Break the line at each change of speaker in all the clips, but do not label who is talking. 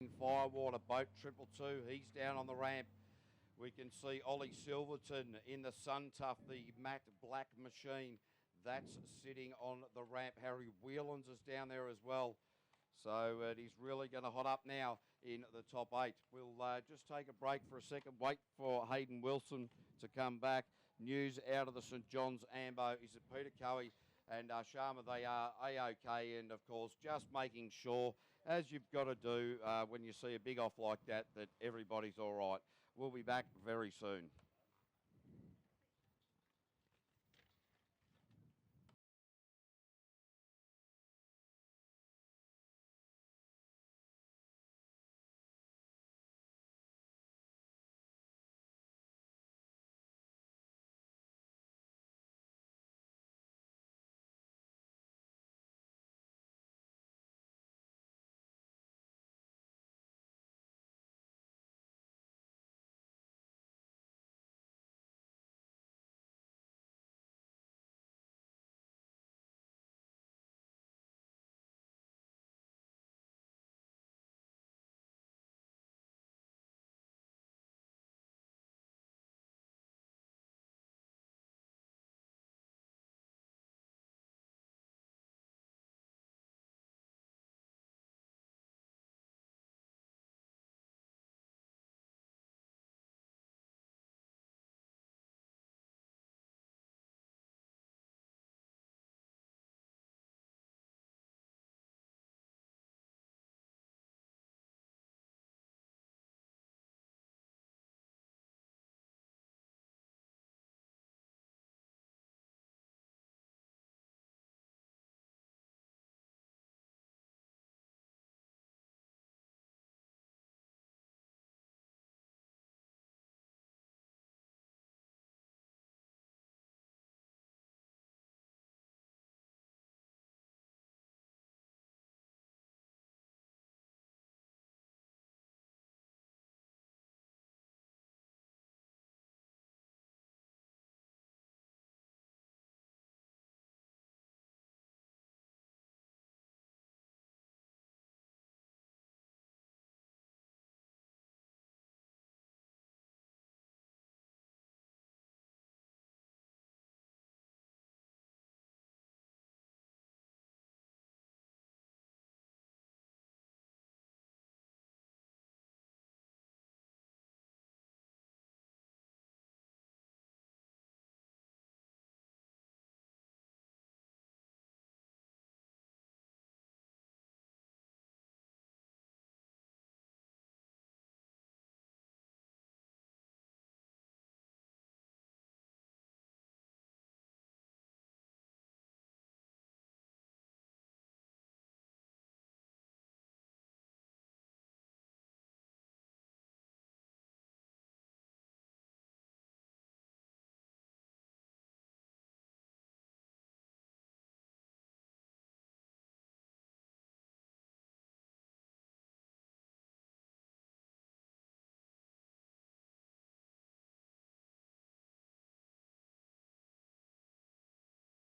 Firewater Boat 222, he's down on the ramp. We can see Ollie Silverton in the Sun Tough, the matte black machine. That's sitting on the ramp. Harry Whelans is down there as well. So it is really going to hot up now in the top 8. We'll just take a break for a second, wait for Hayden Wilson to come back. News out of the St John's Ambo is that Peter Cowie and Sharma, they are A-OK, and of course just making sure, as you've got to do when you see a big off like that, that everybody's all right. We'll be back very soon.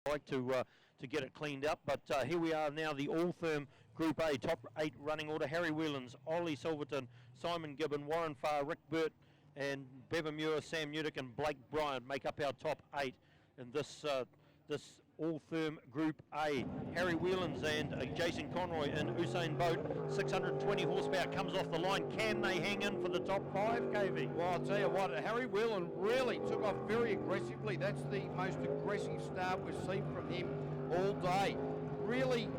Like to get it cleaned up, but here we are now, the Altherm Group A top 8 running order. Harry Whelans, Ollie Silverton, Simon Gibbon, Warren Farr, Rick Burt and Bevan Muir, Sam Newdick and Blake Bryant make up our top 8 in this this Altherm Group A. Harry Whelans and Jason Conroy in Usain Boat, 620 horsepower, comes off the line. Can they hang in for the top 5, KV?
Well, I'll tell you what, Harry Whelan really took off very aggressively. That's the most aggressive start we've seen from him all day. Really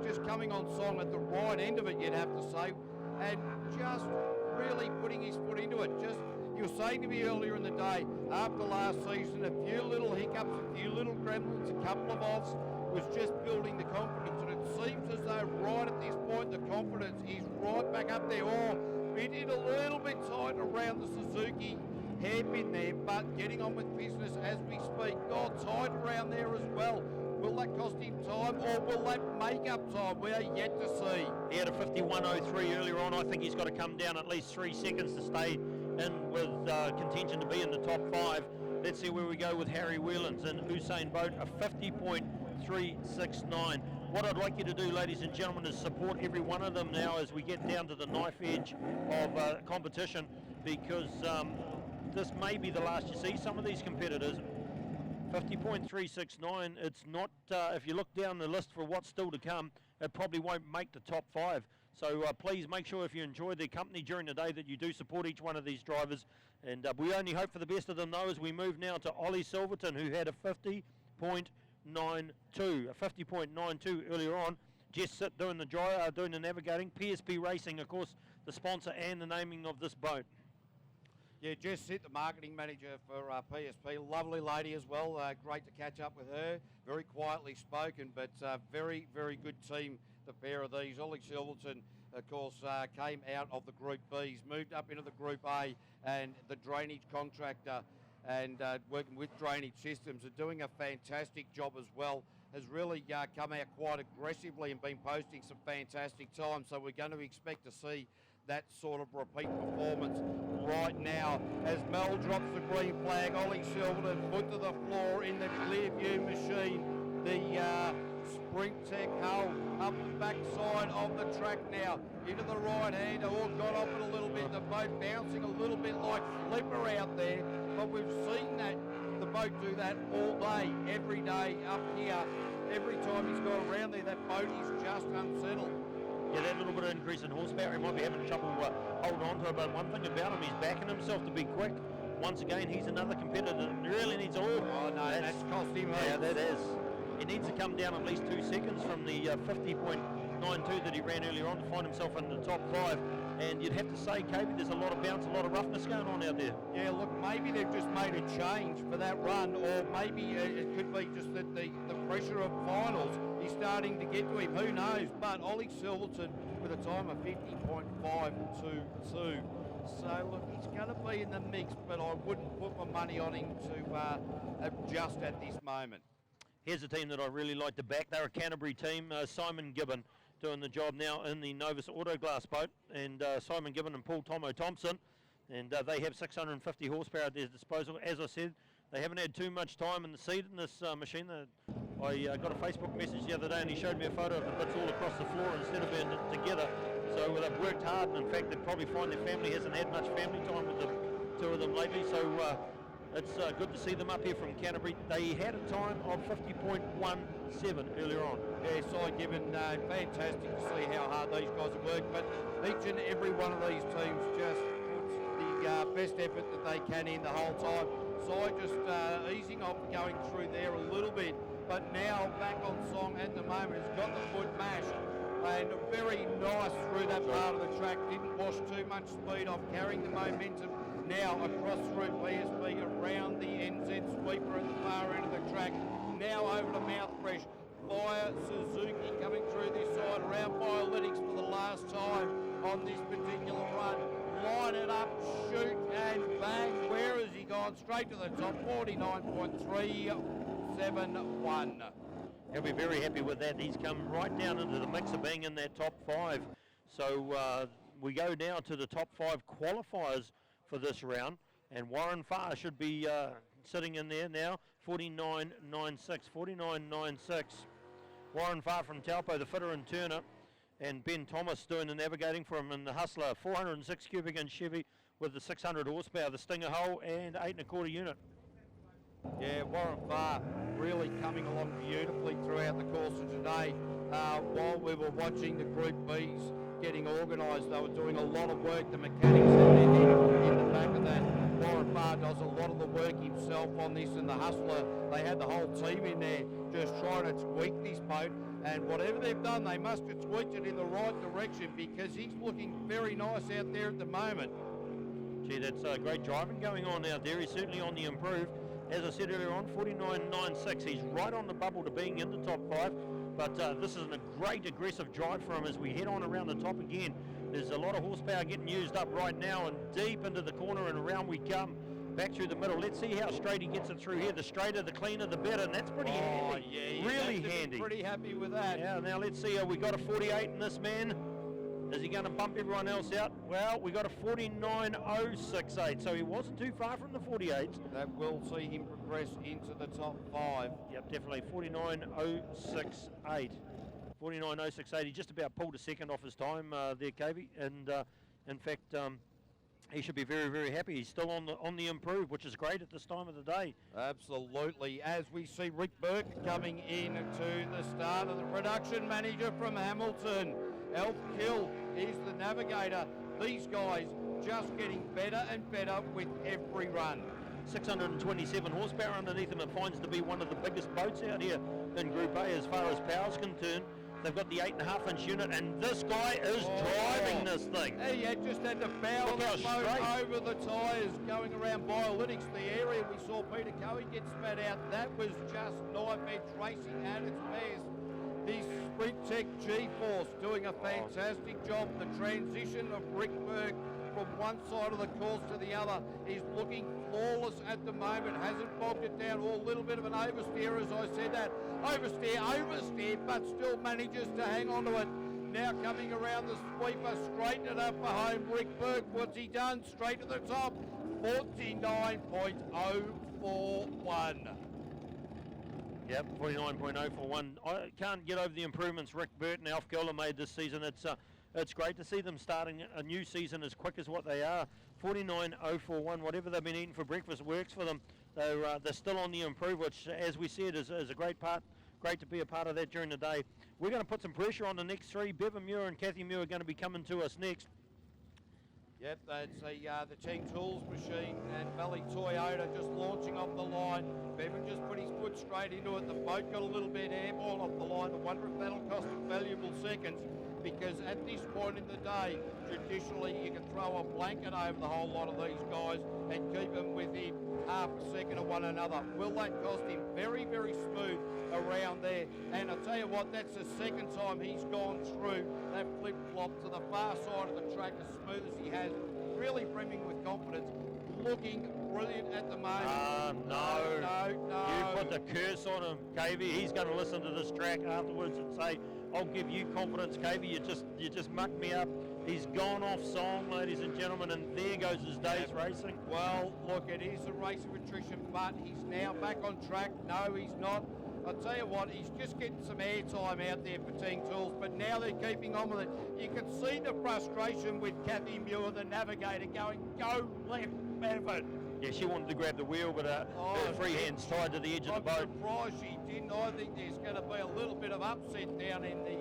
just coming on song at the right end of it, you'd have to say, and just really putting his foot into it. Just, you were saying to me earlier in the day, after last season, a few little hiccups, a few little gremlins, a couple of offs, was just building the confidence, and it seems as though right at this point the confidence is right back up there. Oh, it did a little bit tight around the Suzuki hairpin there, but getting on with business as we speak. Oh, tight around there as well. Will that cost him time, or will that make up time? We are yet to see.
He had a 51.03 earlier on. I think he's got to come down at least 3 seconds to stay in with contention to be in the top 5. Let's see where we go with Harry Whelans and Usain Boat, a 50.369. what I'd like you to do, ladies and gentlemen, is support every one of them now as we get down to the knife edge of competition, because this may be the last you see some of these competitors. 50.369, it's not, if you look down the list for what's still to come, it probably won't make the top 5. So please make sure if you enjoy their company during the day that you do support each one of these drivers. And we only hope for the best of them, though, as we move now to Ollie Silverton, who had a 50.92, a 50.92 earlier on. Jess Sitt doing the navigating. PSP Racing, of course, the sponsor and the naming of this boat.
Yeah, Jess Sitt, the marketing manager for PSP, lovely lady as well. Great to catch up with her. Very quietly spoken, but very, very good team, the pair of these. Ollie Silverton, of course, came out of the Group Bs, moved up into the Group A, and the drainage contractor and working with drainage systems, are doing a fantastic job as well. Has really come out quite aggressively and been posting some fantastic times. So we're going to expect to see that sort of repeat performance right now as Mel drops the green flag. Ollie Silverton, foot to the floor in the Clearview machine. The Sprint Tech hull up the back side of the track now into the right hand. Oh, got off it a little bit. The boat bouncing a little bit like Flipper out there, but we've seen that the boat do that all day, every day up here. Every time he's gone around there, that boat is just unsettled.
Yeah, that little bit of increase in horsepower, he might be having trouble holding on to it, but one thing about him, he's backing himself to be quick. Once again, he's another competitor that really needs all.
Oh no, that's cost him.
Yeah, that is. He needs to come down at least 2 seconds from the 50.92 that he ran earlier on to find himself in the top 5. And you'd have to say, KB, there's a lot of bounce, a lot of roughness going on out there.
Yeah, look, maybe they've just made a change for that run, or maybe it could be just that the pressure of finals is starting to get to him. Who knows? But Ollie Silverton with a time of 50.522. So, look, he's going to be in the mix, but I wouldn't put my money on him to adjust at this moment.
Here's a team that I really like to back. They're a Canterbury team. Simon Gibbon doing the job now in the Novus Autoglass boat, and Simon Gibbon and Paul Tomo Thompson, and they have 650 horsepower at their disposal. As I said, they haven't had too much time in the seat in this machine. I got a Facebook message the other day and he showed me a photo of the bits all across the floor instead of being together. So they've worked hard, and in fact they probably find their family hasn't had much family time with the two of them lately. So it's good to see them up here from Canterbury. They had a time of 50.17 earlier on.
Yeah, Cy Gibbon, fantastic to see how hard these guys have worked, but each and every one of these teams just puts the best effort that they can in the whole time. Cy just easing off, going through there a little bit, but now back on song at the moment. Has got the foot mashed and very nice through that part of the track. Didn't wash too much speed off, carrying the momentum. Now across through PSP, around the NZ sweeper at the far end of the track. Now over to Mouthfresh. Via Suzuki coming through this side, around Biolytics for the last time on this particular run. Line it up, shoot and bang. Where has he gone? Straight to the top, 49.371.
He'll be very happy with that. He's come right down into the mix of being in that top 5. So we go now to the top 5 qualifiers for this round, and Warren Farr should be sitting in there now, 49.96. Warren Farr from Taupo, the fitter and turner, and Ben Thomas doing the navigating for him in the Hustler, 406 cubic inch Chevy with the 600 horsepower, the Stinger hull, and 8 1/4 unit.
Yeah, Warren Farr really coming along beautifully throughout the course of today. While we were watching the Group Bs getting organised, they were doing a lot of work. The mechanics in the back of that. Warren Farr does a lot of the work himself on this, and the Hustler, they had the whole team in there just trying to tweak this boat, and whatever they've done, they must have tweaked it in the right direction, because he's looking very nice out there at the moment.
Gee, that's great driving going on out there. He's certainly on the improve. As I said earlier on, 49.96. He's right on the bubble to being in the top 5. But this is a great aggressive drive for him as we head on around the top again. There's a lot of horsepower getting used up right now, and deep into the corner and around we come. Back through the middle. Let's see how straight he gets it through here. The straighter, the cleaner, the better, and that's pretty handy.
Yeah,
really handy.
Pretty happy with that.
Yeah, now let's see. We got a 48 in this man. Is he going to bump everyone else out? Well, we got a 49.068, so he wasn't too far from the 48s.
That will see him progress into the top 5.
Yep, definitely 49.068. 49.06.80, just about pulled a second off his time there, Cavey, and in fact, he should be very, very happy. He's still on the improve, which is great at this time of the day.
Absolutely. As we see Rick Burke coming in to the start of the production manager from Hamilton. Elf Kill is the navigator. These guys just getting better and better with every run.
627 horsepower underneath him. It finds to be one of the biggest boats out here in Group A as far as power's concerned. They've got the 8.5-inch unit, and this guy is driving this thing.
He just had to bow the boat over the tyres going around Biolytics, the area we saw Peter Coey get spat out. That was just knife-edge racing at its best. The Sprint Tech G-Force doing a fantastic job. The transition of Rick Burke from one side of the course to the other is looking flawless at the moment. Hasn't bogged it down. A little bit of an oversteer, as I said that. Oversteer, but still manages to hang on to it. Now coming around the sweeper, straighten it up for home. Rick Burke, what's he done? Straight to the top. 49.041.
Yep, 49.041. I can't get over the improvements Rick Burt and Alf Gilder made this season. It's great to see them starting a new season as quick as what they are. 49.041, whatever they've been eating for breakfast works for them. They're still on the improve, which, as we said, is a great part. Great to be a part of that during the day. We're going to put some pressure on the next three. Bevan Muir and Kathy Muir are going to be coming to us next.
Yep, that's the Team Tools machine and Valley Toyota just launching off the line. Bevan just put his foot straight into it. The boat got a little bit airborne off the line. I wonder if that'll cost him valuable seconds, because at this point in the day, traditionally you can throw a blanket over the whole lot of these guys and keep them within half a second of one another. Will that cost him? Very, very smooth around there. And I tell you what, that's the second time he's gone through that flip-flop to the far side of the track as smooth as he has. Really brimming with confidence. Looking brilliant at the moment.
No.
No.
You put the curse on him, Cavey. He's going to listen to this track afterwards and say, I'll give you confidence, Cavey. You just mucked me up. He's gone off song, ladies and gentlemen, and there goes his day's racing.
Well, look, it is a race of attrition, but he's now back on track. No, he's not. I'll tell you what, he's just getting some airtime out there for Team Tools, but now they're keeping on with it. You can see the frustration with Kathy Muir, the navigator, going, go left, Bevan.
Yeah, she wanted to grab the wheel, but her free hand's tied to the edge of the boat.
I'm surprised she didn't. I think there's going to be a little bit of upset down in the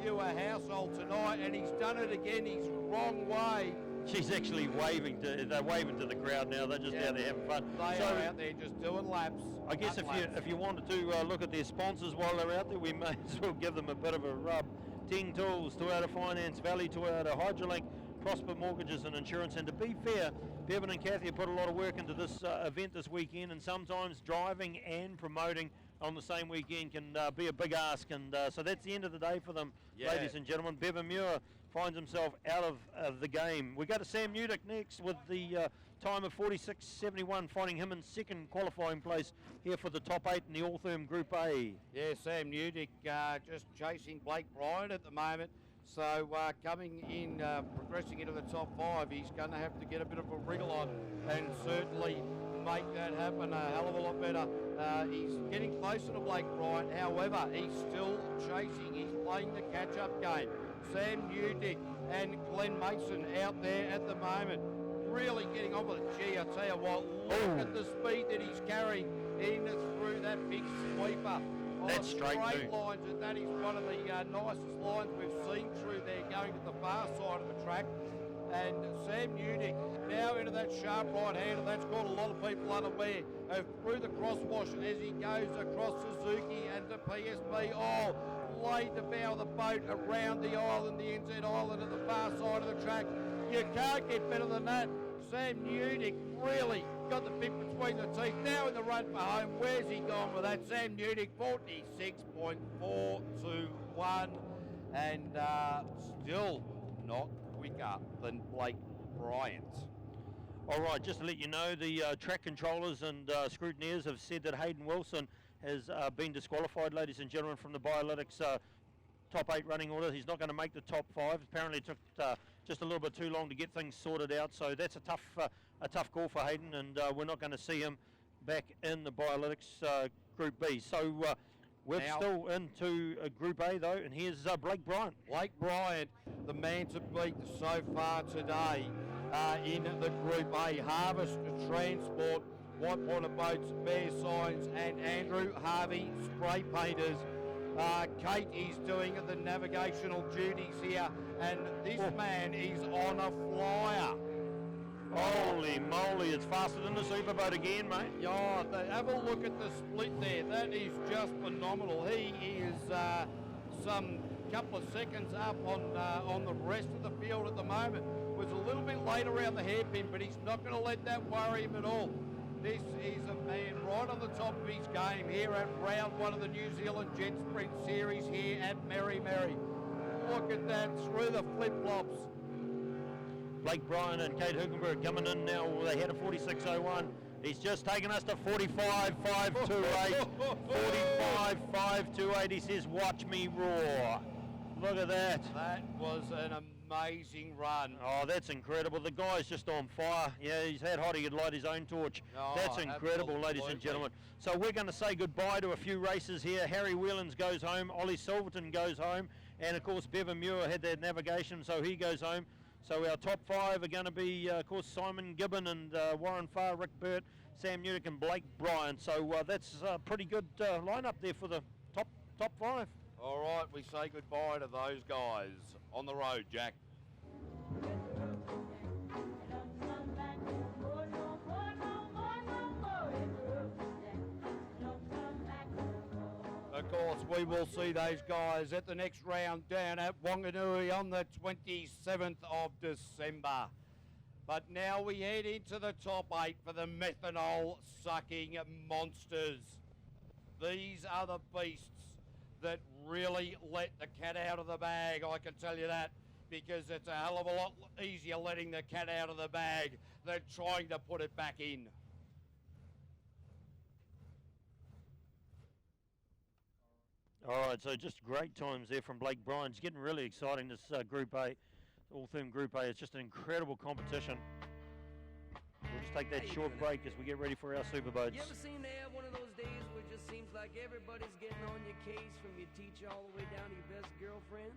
Muir household tonight, and he's done it again. He's wrong way.
She's actually they're waving to the crowd now. They're just out there having fun.
They are out there just doing laps.
I guess if you wanted to look at their sponsors while they're out there, we may as well give them a bit of a rub. Team Tools, Toyota Finance, Valley Toyota, Hydrolink, Prosper Mortgages and Insurance. And to be fair, Bevan and Kathy have put a lot of work into this event this weekend, and sometimes driving and promoting on the same weekend can be a big ask, and so that's the end of the day for them, ladies and gentlemen. Bevan Muir finds himself out of the game. We go to Sam Newdick next with the time of 46.71, finding him in second qualifying place here for the top 8 in the Altherm Group A.
Yeah, Sam Newdick just chasing Blake Bryant at the moment. So coming in, progressing into the top 5, he's going to have to get a bit of a wriggle on and certainly make that happen a hell of a lot better. He's getting closer to Blake Bryant, however, he's still chasing. He's playing the catch-up game. Sam Newdick and Glenn Mason out there at the moment, really getting on with it. Gee, I tell you what, look at the speed that he's carrying in through that big sweeper.
That's straight
lines, and that is one of the nicest lines we've seen through there, going to the far side of the track. And Sam Newdick now into that sharp right hander. That's caught a lot of people unaware of through the crosswash as he goes across Suzuki and the PSB. Laid the bow of the boat around the island, the NZ island at the far side of the track. You can't get better than that. Sam Newdick really got the bit between the teeth. Now in the run for home. Where's he gone with that? Sam Newdick, 46.421, and still not quicker than Blake Bryant.
All right, just to let you know, the track controllers and scrutineers have said that Hayden Wilson has been disqualified, ladies and gentlemen, from the Biolytics top 8 running order. He's not going to make the top 5. Apparently it took just a little bit too long to get things sorted out, so that's a tough call for Hayden, and we're not going to see him back in the Biolytics Group B. So We're
Now-
still into Group A though, and here's Blake Bryant.
Blake Bryant, the man to beat so far today in the Group A. Harvest Transport, White Pointer Boats, Bear Signs, and Andrew Harvey Spray Painters. Kate is doing the navigational duties here, and this man is on a flyer.
Holy moly, it's faster than the Superboat again, mate.
Yeah, have a look at the split there. That is just phenomenal. He is some couple of seconds up on the rest of the field at the moment. Was a little bit late around the hairpin, but he's not going to let that worry him at all. This is a man right on the top of his game here at round one of the New Zealand Jet Sprint Series here at Merry Merry. Look at that through the flip-flops.
Blake Bryan and Kate Hugenberg coming in now. They had a 46.01. He's just taken us to 45.528. 45.528. He says, watch me roar. Look at that.
That was an amazing run.
Oh, that's incredible. The guy's just on fire. Yeah, he's that hot he could light his own torch.
Oh,
that's incredible, ladies and
absolutely.
gentlemen. So we're going to say goodbye to a few races here. Harry Whelans goes home. Ollie Silverton goes home. And, of course, Bevan Muir had that navigation, so he goes home. So our top five are going to be, of course, Simon Gibbon and Warren Farr, Rick Burt, Sam Newdick and Blake Bryan. So that's a pretty good lineup there for the top five.
All right, we say goodbye to those guys. On the road, Jack. Of course, we will see those guys at the next round down at Wanganui on the 27th of December. But now we head into the top 8 for the methanol-sucking monsters. These are the beasts that really let the cat out of the bag, I can tell you that, because it's a hell of a lot easier letting the cat out of the bag than trying to put it back in.
All right, so just great times there from Blake Bryan. It's getting really exciting, this Group A, Altherm Group A. It's just an incredible competition. We'll just take that short break as we get ready for our Superboats.
You ever seem to have one of those days where it just seems like everybody's getting on your case, from your teacher all the way down to your best girlfriend?